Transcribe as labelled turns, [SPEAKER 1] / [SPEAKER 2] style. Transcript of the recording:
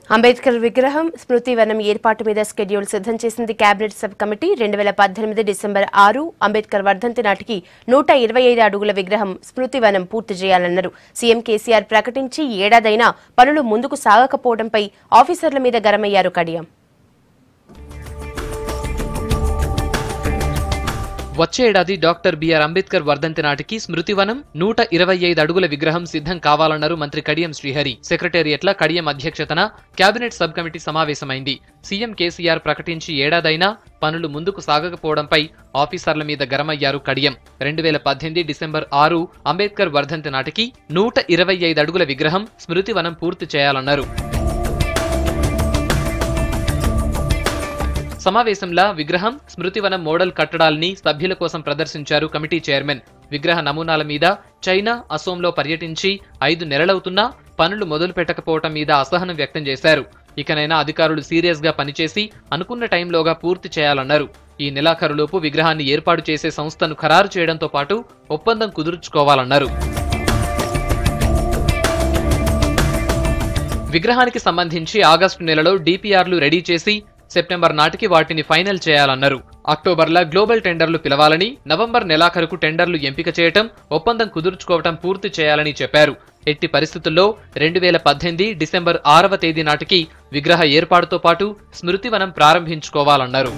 [SPEAKER 1] అంబేద్కర్ విగ్రహం స్మృతి వనం ఏర్పాటు మీద షెడ్యూల్ సిద్ధం చేసింది cabinet sub committee 2018 December 6 Ambedkar వర్ధంతి నాటికి 125 అడుగుల విగ్రహం స్మృతి వనం పూర్తి చేయాలన్నారు. సీఎం కేసీఆర్ ప్రకటించి ఏడాదైనా పనులు ముందుకు సాగకపోవడంపై ఆఫీసర్ల మీద గరమయ్యారు కడియం.
[SPEAKER 2] వచ్చే ఏడాది డాక్టర్ బిఆర్ అంబేద్కర్ వర్ధంతి నాటికి స్మృతివనం 125 అడుగుల విగ్రహం సిద్ధం కావాలన్నారు మంత్రి కడియం శ్రీహరి. సెక్రటేరియట్ల కడియం అధ్యక్షతన కేబినెట్ సబ్ కమిటీ సమావేశమైంది. సీఎం కేసీఆర్ ప్రకటించి ఏడాదైనా పనులు ముందుకు సాగకపోవడంపై ఆఫీసర్ల మీద గరమయ్యారు కడియం. 2018 డిసెంబర్ 6 అంబేద్కర్ వర్ధంతి నాటికి 125 అడుగుల విగ్రహం స్మృతివనం పూర్తి చేయాలన్నారు. సమావేశంలో విగ్రహం స్మృతివనం మోడల్ కట్టడాల్ని సభ్యుల కోసం ప్రదర్శించారు కమిటీ చైర్మన్. విగ్రహ నమూనాల మీద చైనా, అసోంలో పర్యటించి 5 నెలలవుతున్నా పనులు మొదలు పెట్టకపోవటం మీద అసహనం వ్యక్తం చేశారు. ఇకనైనా అధికారులు సీరియస్ గా పనిచేసి అనుకున్న టైంలోగా పూర్తి చేయాలన్నారు. ఈ నెలాఖరులోపు విగ్రహాన్ని ఏర్పాటు చేసే సంస్థను ఖరారు చేయడంతో పాటు ఒప్పందం కుదుర్చుకోవాలన్నారు. విగ్రహానికి సంబంధించి ఆగస్టు నెలలో డిపిఆర్లు రెడీ చేసి సెప్టెంబర్ నాటికి వాటిని ఫైనల్ చేయాలన్నారు. అక్టోబర్లో గ్లోబల్ టెండర్లు పిలవాలని, నవంబర్ నెలాఖరుకు టెండర్లు ఎంపిక చేయటం, ఒప్పందం కుదుర్చుకోవటం పూర్తి చేయాలని చెప్పారు. ఎట్టి పరిస్థితుల్లో 2018 డిసెంబర్ 6వ తేదీ నాటికి విగ్రహ ఏర్పాటుతో పాటు స్మృతివనం ప్రారంభించుకోవాలన్నారు.